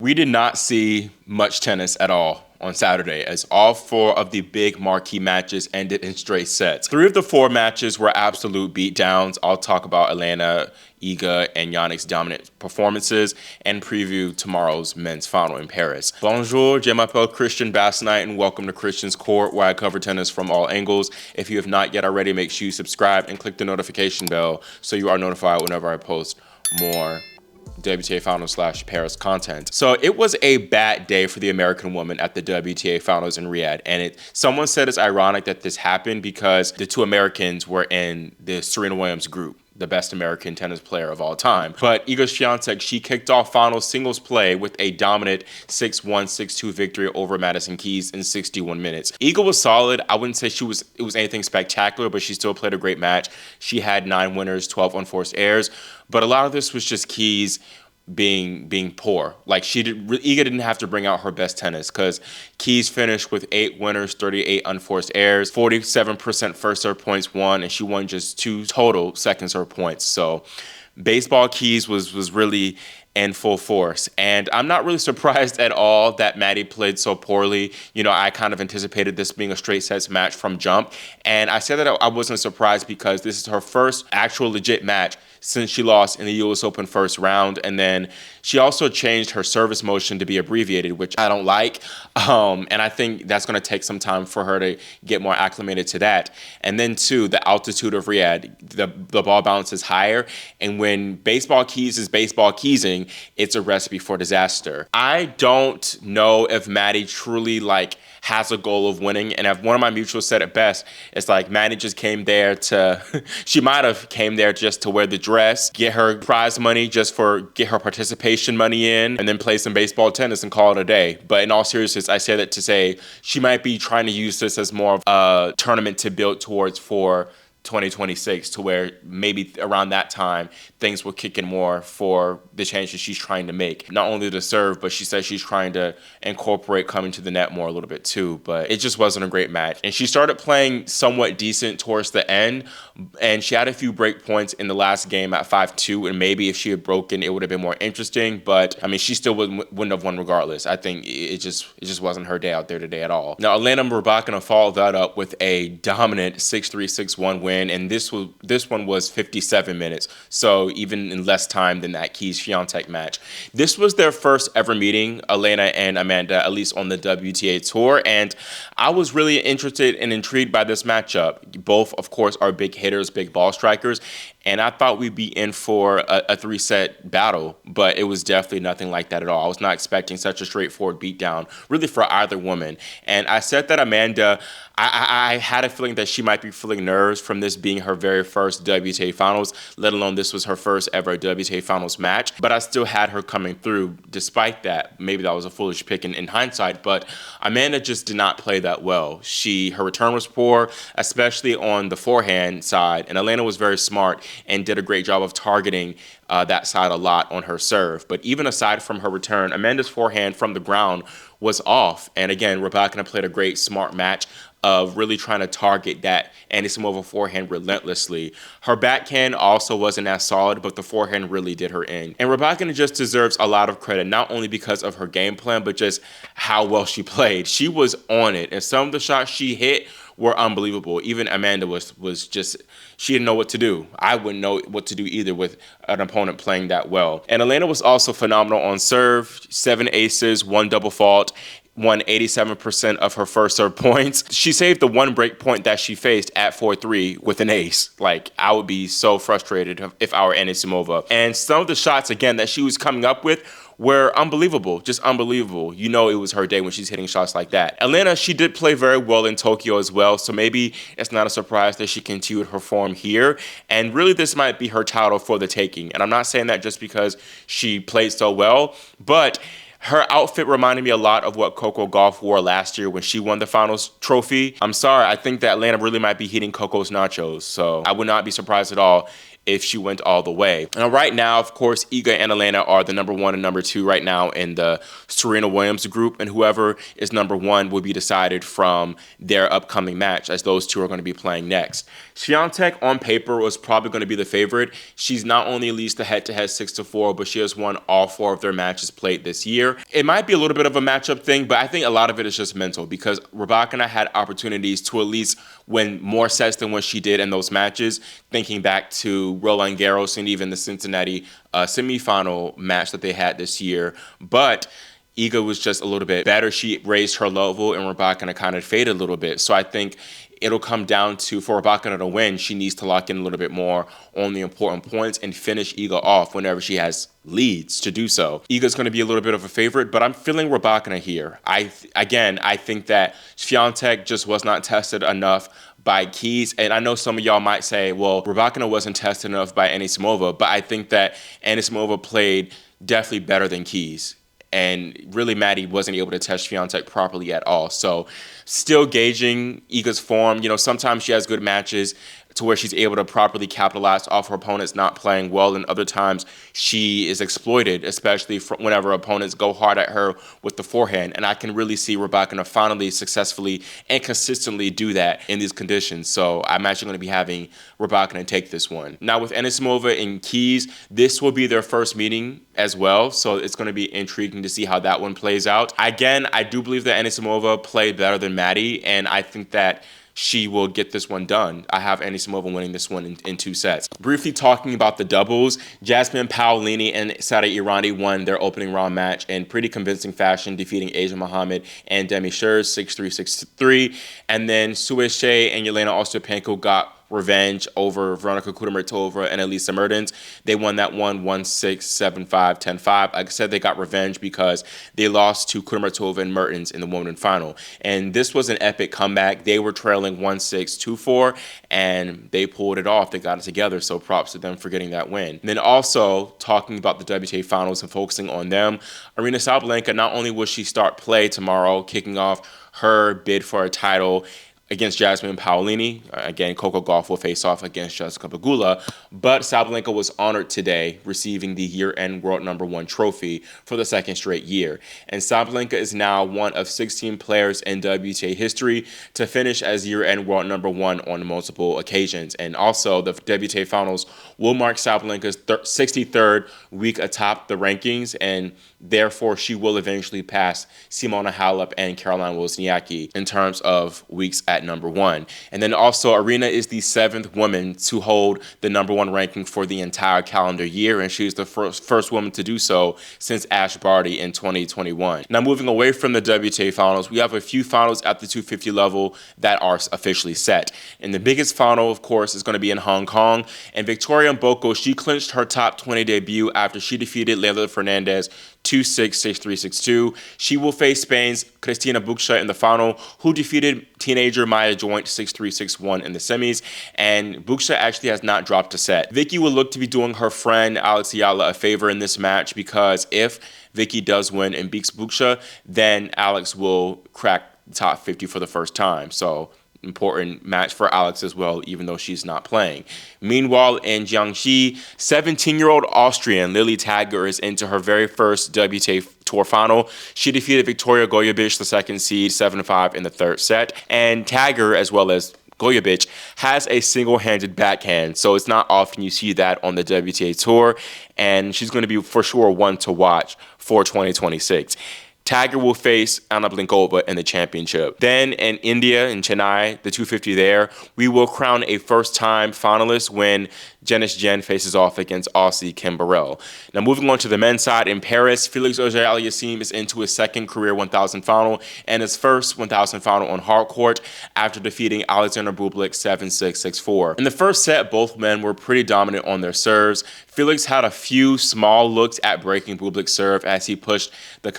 We did not see much tennis at all on Saturday, as all 4 of the big marquee matches ended in straight sets. 3 of the 4 matches were absolute beatdowns. I'll talk about Elena, Iga, and Jannik's dominant performances and preview tomorrow's men's final in Paris. Bonjour, je m'appelle Christian Basnight, and welcome to Christian's Court, where I cover tennis from all angles. If you have not yet already, make sure you subscribe and click the notification bell so you are notified whenever I post more WTA Finals / Paris content. So it was a bad day for the American woman at the WTA Finals in Riyadh. And someone said it's ironic that this happened because the 2 Americans were in the Serena Williams group, the best American tennis player of all time. But Iga Swiatek, she kicked off final singles play with a dominant 6-1, 6-2 victory over Madison Keys in 61 minutes. Iga was solid. I wouldn't say it was anything spectacular, but she still played a great match. She had 9 winners, 12 unforced errors. But a lot of this was just Keys being poor. Like Iga didn't have to bring out her best tennis because Keys finished with 8 winners, 38 unforced errors, 47% first serve points won, and she won just 2 total second serve points. So baseball Keys was really in full force. And I'm not really surprised at all that Maddie played so poorly. You know, I kind of anticipated this being a straight sets match from jump. And I said that I wasn't surprised because this is her first actual legit match since she lost in the US Open first round. And then she also changed her service motion to be abbreviated, which I don't like. And I think that's going to take some time for her to get more acclimated to that. And then, too, the altitude of Riyadh, the ball bounce is higher. And when baseball keys is baseball keysing, it's a recipe for disaster. I don't know if Maddie truly, has a goal of winning. And if one of my mutuals said it best, it's like Maddie just came there she might have came there just to wear the dress, get her prize money get her participation money in, and then play some baseball tennis and call it a day. But in all seriousness, I say that to say she might be trying to use this as more of a tournament to build towards for 2026, to where maybe around that time things will kick in more for the changes she's trying to make. Not only to serve, but she says she's trying to incorporate coming to the net more a little bit too. But it just wasn't a great match. And she started playing somewhat decent towards the end, and she had a few break points in the last game at 5-2, and maybe if she had broken, it would have been more interesting. But I mean, she still wouldn't have won regardless. I think it just wasn't her day out there today at all. Now, Elena Rybakina followed that up with a dominant 6-3, 6-1 win, and this one was 57 minutes, so even in less time than that Keys-Swiatek match. This was their first ever meeting, Elena and Amanda, at least on the WTA Tour, and I was really interested and intrigued by this matchup. Both, of course, are big hitters, big ball strikers, and I thought we'd be in for a 3-set battle, but it was definitely nothing like that at all. I was not expecting such a straightforward beatdown, really, for either woman. And I said that Amanda, I had a feeling that she might be feeling nerves from this being her very first WTA Finals, let alone this was her first ever WTA Finals match. But I still had her coming through despite that. Maybe that was a foolish pick in hindsight, but Amanda just did not play that well. Her return was poor, especially on the forehand side, and Elena was very smart and did a great job of targeting that side a lot on her serve. But even aside from her return, Amanda's forehand from the ground was off. And again, Rybakina played a great, smart match of really trying to target that Anisimova forehand relentlessly. Her backhand also wasn't as solid, but the forehand really did her in. And Rybakina just deserves a lot of credit, not only because of her game plan, but just how well she played. She was on it, and some of the shots she hit were unbelievable. Even Amanda was just, she didn't know what to do. I wouldn't know what to do either with an opponent playing that well. And Elena was also phenomenal on serve, 7 aces, 1 double fault, won 87% of her first serve points. She saved the 1 break point that she faced at 4-3 with an ace. I would be so frustrated if I were Anisimova. And some of the shots, again, that she was coming up with were unbelievable, just unbelievable. You know it was her day when she's hitting shots like that. Elena, she did play very well in Tokyo as well, so maybe it's not a surprise that she continued her form here. And really, this might be her title for the taking. And I'm not saying that just because she played so well, but her outfit reminded me a lot of what Coco Gauff wore last year when she won the finals trophy. I'm sorry, I think that Atlanta really might be hitting Coco's nachos, so I would not be surprised at all if she went all the way. Now, right now, of course, Iga and Elena are the number 1 and number 2 right now in the Serena Williams group, and whoever is number 1 will be decided from their upcoming match, as those two are going to be playing next. Swiatek, on paper, was probably going to be the favorite. She's not only leads the head-to-head 6-4, but she has won all 4 of their matches played this year. It might be a little bit of a matchup thing, but I think a lot of it is just mental, because Rybakina had opportunities to at least win more sets than what she did in those matches, thinking back to Roland Garros and even the Cincinnati semifinal match that they had this year. But Iga was just a little bit better. She raised her level, and Rybakina kind of faded a little bit. So I think it'll come down to, for Rybakina to win, she needs to lock in a little bit more on the important points and finish Iga off whenever she has leads to do so. Iga's going to be a little bit of a favorite, but I'm feeling Rybakina here. I think that Swiatek just was not tested enough by Keys, and I know some of y'all might say, well, Rybakina wasn't tested enough by Anisimova, but I think that Anisimova played definitely better than Keys. And really, Maddie wasn't able to test Swiatek properly at all. So still gauging Iga's form. Sometimes she has good matches to where she's able to properly capitalize off her opponents not playing well, and other times she is exploited, especially whenever opponents go hard at her with the forehand. And I can really see Rybakina finally successfully and consistently do that in these conditions. So I'm actually going to be having Rybakina take this one. Now, with Anisimova and Keys, this will be their first meeting as well, so it's going to be intriguing to see how that one plays out. Again, I do believe that Anisimova played better than Maddie, and I think that she will get this one done. I have Anisimova winning this one in 2 sets. Briefly talking about the doubles, Jasmine Paolini and Sada Irani won their opening round match in pretty convincing fashion, defeating Asia Mohammed and Demi Scherz 6-3, 6-3. And then Swiatek and Elena Ostapenko got revenge over Veronika Kudermetova and Elisa Mertens. They won that one 1-6, 7-5, 10-5. Like I said, they got revenge because they lost to Kudermetova and Mertens in the women's final. And this was an epic comeback. They were trailing 1-6, 2-4, and they pulled it off. They got it together, so props to them for getting that win. And then also, talking about the WTA Finals and focusing on them, Aryna Sabalenka, not only will she start play tomorrow, kicking off her bid for a title against Jasmine Paolini. Again, Coco Gauff will face off against Jessica Pegula. But Sabalenka was honored today, receiving the year-end world number 1 trophy for the 2nd straight year. And Sabalenka is now one of 16 players in WTA history to finish as year-end world number 1 on multiple occasions. And also, the WTA Finals will mark Sabalenka's 63rd week atop the rankings, and therefore she will eventually pass Simona Halep and Caroline Wozniacki in terms of weeks at number 1. And then also, Aryna is the 7th woman to hold the number 1 ranking for the entire calendar year, and she's the first woman to do so since Ash Barty in 2021. Now, moving away from the WTA Finals, we have a few finals at the 250 level that are officially set. And the biggest final, of course, is going to be in Hong Kong. And Victoria Mboko, she clinched her top 20 debut after she defeated Leila Fernandez 2-6, 6-3, 6-2. She will face Spain's Cristina Bucsa in the final, who defeated teenager Maya Joint 6-3, 6-1 in the semis. And Bucsa actually has not dropped a set. Vicky will look to be doing her friend Alex Ayala a favor in this match, because if Vicky does win and beats Bucsa, then Alex will crack the top 50 for the first time. So important match for Alex as well, even though she's not playing. Meanwhile, in Jiangxi, 17-year-old Austrian Lily Tagger is into her very first WTA Tour final. She defeated Victoria Goyebic, the 2nd seed, 7-5 in the 3rd set. And Tagger, as well as Goyebic, has a single-handed backhand, so it's not often you see that on the WTA Tour, and she's going to be for sure one to watch for 2026. Tagger will face Anna Blinkova in the championship. Then in India, in Chennai, the 250 there, we will crown a first-time finalist when Janice Jen faces off against Aussie Kim Burrell. Now, moving on to the men's side, in Paris, Felix Auger-Aliassime is into his 2nd career 1,000 final and his first 1,000 final on hard court after defeating Alexander Bublik 7-6, 6-4. In the first set, both men were pretty dominant on their serves. Felix had a few small looks at breaking Bublik's serve as he pushed the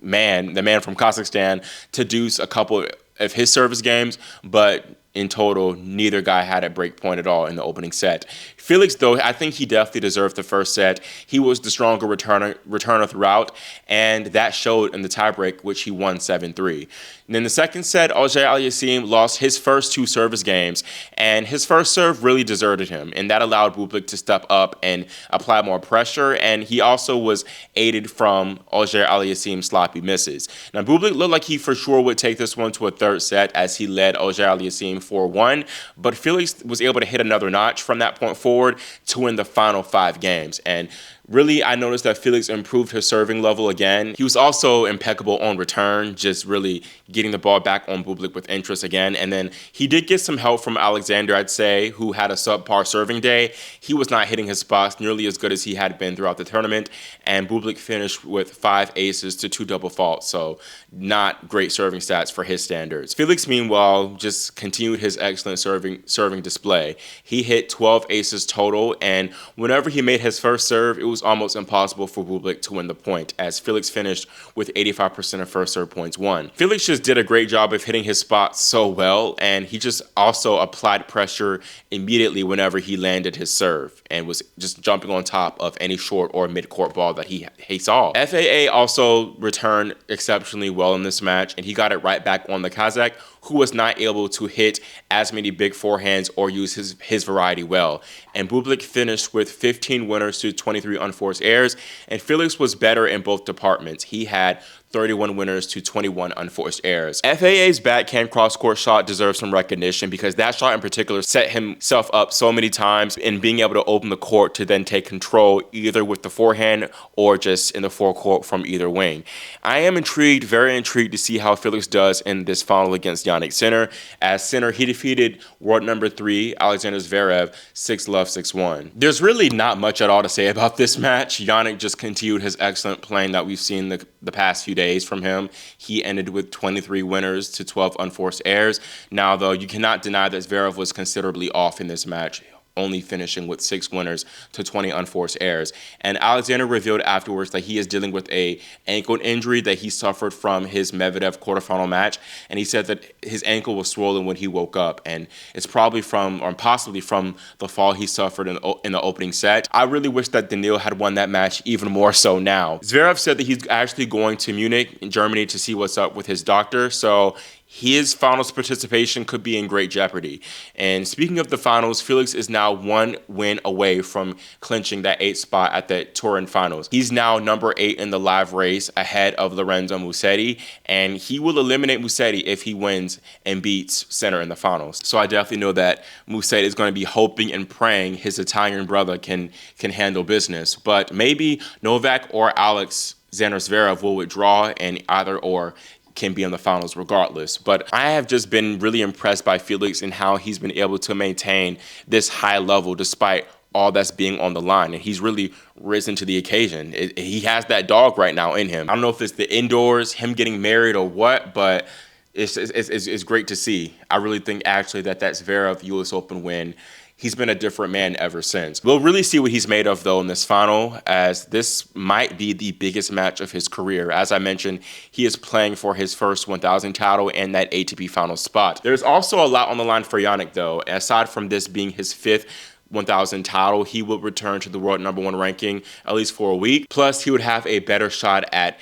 man from Kazakhstan, to deuce a couple of his service games, but in total, neither guy had a break point at all in the opening set. Felix, though, I think he definitely deserved the first set. He was the stronger returner throughout, and that showed in the tiebreak, which he won 7-3. And in the second set, Auger-Aliassime lost his first two service games, and his first serve really deserted him, and that allowed Bublik to step up and apply more pressure, and he also was aided from Auger-Aliassime's sloppy misses. Now, Bublik looked like he for sure would take this one to a third set as he led Auger-Aliassime 4-1, but Felix was able to hit another notch from that point forward to win the final 5 games. And really, I noticed that Felix improved his serving level again. He was also impeccable on return, just really getting the ball back on Bublik with interest again. And then he did get some help from Alexander, I'd say, who had a subpar serving day. He was not hitting his spots nearly as good as he had been throughout the tournament. And Bublik finished with 5 aces to 2 double faults, so not great serving stats for his standards. Felix, meanwhile, just continued his excellent serving display. He hit 12 aces total, and whenever he made his first serve, it was almost impossible for Bublik to win the point, as Felix finished with 85% of first serve points won. Felix just did a great job of hitting his spots so well, and he just also applied pressure immediately whenever he landed his serve and was just jumping on top of any short or mid-court ball that he saw. FAA also returned exceptionally well in this match, and he got it right back on the Kazakh, who was not able to hit as many big forehands or use his variety well. And Bublik finished with 15 winners to 23 unforced errors, and Felix was better in both departments. He had 31 winners to 21 unforced errors. FAA's backhand cross-court shot deserves some recognition because that shot in particular set himself up so many times in being able to open the court to then take control either with the forehand or just in the forecourt from either wing. I am intrigued, very intrigued to see how Felix does in this final against Jannik Sinner. As Sinner, he defeated world number 3, Alexander Zverev, 6-love, 6-1. There's really not much at all to say about this match. Jannik just continued his excellent playing that we've seen the past few days from him. He ended with 23 winners to 12 unforced errors. Now, though, you cannot deny that Zverev was considerably off in this match, only finishing with 6 winners to 20 unforced errors. And Alexander revealed afterwards that he is dealing with a ankle injury that he suffered from his Medvedev quarterfinal match. And he said that his ankle was swollen when he woke up. And it's probably from, or possibly from, the fall he suffered in the opening set. I really wish that Daniil had won that match even more so now. Zverev said that he's actually going to Munich in Germany to see what's up with his doctor. So his finals participation could be in great jeopardy. And speaking of the finals, Felix is now 1 win away from clinching that 8th spot at the Turin finals. He's now number 8 in the live race ahead of Lorenzo Musetti, and he will eliminate Musetti if he wins and beats Sinner in the finals. So I definitely know that Musetti is going to be hoping and praying his Italian brother can handle business. But maybe Novak or Alexander Zverev will withdraw, and either or can be in the finals regardless. But I have just been really impressed by Felix and how he's been able to maintain this high level despite all that's being on the line. And he's really risen to the occasion. He has that dog right now in him. I don't know if it's the indoors, him getting married or what, but it's great to see. I really think actually that Zverev US Open win, he's been a different man ever since. We'll really see what he's made of, though, in this final, as this might be the biggest match of his career. As I mentioned, he is playing for his first 1,000 title and that ATP final spot. There's also a lot on the line for Jannik, though. Aside from this being his 5th 1,000 title, he will return to the world #1 ranking at least for a week. Plus, he would have a better shot at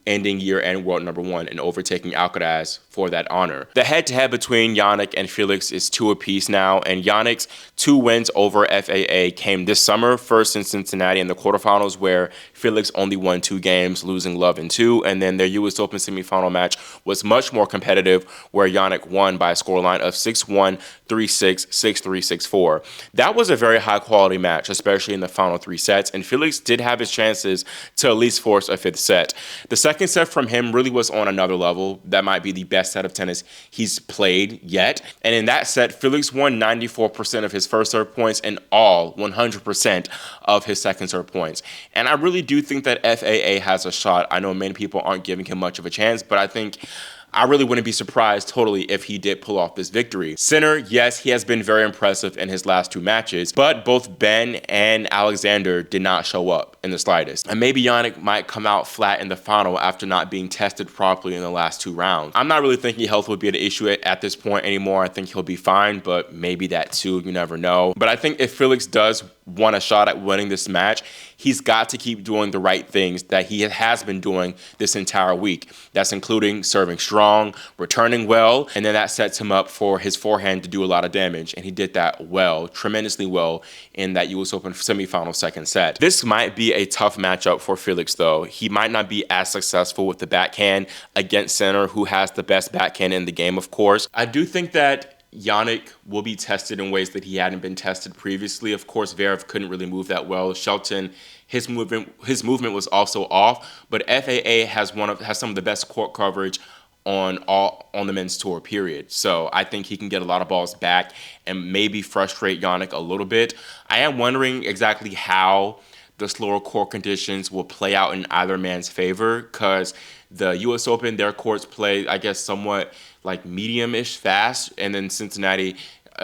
ending year-end world #1 and overtaking Alcaraz for that honor. The head-to-head between Jannik and Felix is 2 apiece now, and Jannik's 2 wins over FAA came this summer, first in Cincinnati in the quarterfinals, where Felix only won 2 games, losing love in 2, and then their US Open semifinal match was much more competitive, where Jannik won by a scoreline of 6-1, 3-6, 6-3, 6-4. That was a very high-quality match, especially in the final 3 sets, and Felix did have his chances to at least force a 5th set. The second set from him really was on another level. That might be the best set of tennis he's played yet. And in that set, Felix won 94% of his first serve points and all 100% of his second serve points. And I really do think that FAA has a shot. I know many people aren't giving him much of a chance, but I think I really wouldn't be surprised totally if he did pull off this victory. Sinner, yes, he has been very impressive in his last 2 matches, but both Ben and Alexander did not show up in the slightest. And maybe Jannik might come out flat in the final after not being tested properly in the last 2 rounds. I'm not really thinking health would be an issue at this point anymore. I think he'll be fine, but maybe that too, you never know. But I think if Felix does want a shot at winning this match, he's got to keep doing the right things that he has been doing this entire week. That's including serving strong, returning well, and then that sets him up for his forehand to do a lot of damage. And he did that well, tremendously well, in that US Open semifinal second set. This might be a tough matchup for Felix, though. He might not be as successful with the backhand against Sinner, who has the best backhand in the game, of course. I do think that Jannik will be tested in ways that he hadn't been tested previously. Of course, Zverev couldn't really move that well. Shelton, his movement was also off, but FAA has some of the best court coverage on the men's tour, period. So I think he can get a lot of balls back and maybe frustrate Jannik a little bit. I am wondering exactly how the slower court conditions will play out in either man's favor, because the US Open, their courts play, I guess, somewhat like medium-ish fast, and then Cincinnati,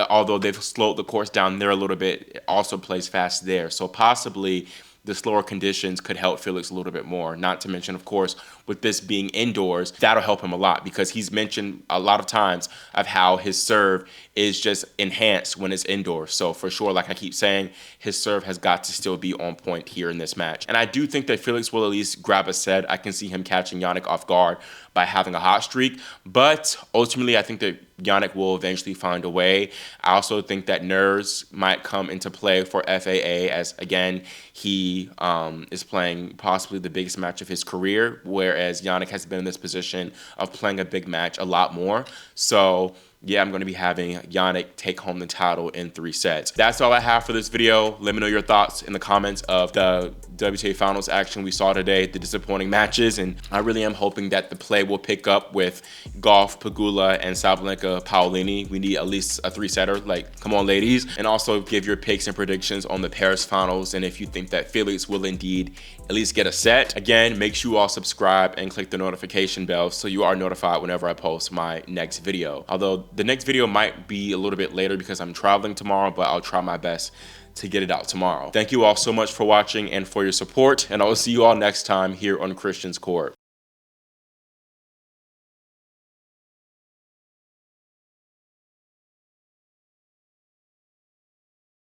although they've slowed the course down there a little bit, it also plays fast there. So possibly the slower conditions could help Felix a little bit more. Not to mention, of course, with this being indoors, that'll help him a lot, because he's mentioned a lot of times of how his serve is just enhanced when it's indoors. So for sure, like I keep saying, his serve has got to still be on point here in this match. And I do think that Felix will at least grab a set. I can see him catching Jannik off guard by having a hot streak. But ultimately, I think that Jannik will eventually find a way. I also think that nerves might come into play for FAA, as, again, he is playing possibly the biggest match of his career, whereas Jannik has been in this position of playing a big match a lot more. So yeah, I'm going to be having Jannik take home the title in 3 sets. That's all I have for this video. Let me know your thoughts in the comments of the WTA Finals action we saw today, the disappointing matches, and I really am hoping that the play will pick up with Gauff, Pegula, and Sabalenka, Paolini. We need at least a 3-setter, like, come on, ladies. And also give your picks and predictions on the Paris Finals, and if you think that Felix will indeed at least get a set. Again, make sure you all subscribe and click the notification bell so you are notified whenever I post my next video. Although the next video might be a little bit later because I'm traveling tomorrow, but I'll try my best to get it out tomorrow. Thank you all so much for watching and for your support, and I will see you all next time here on Christian's Court.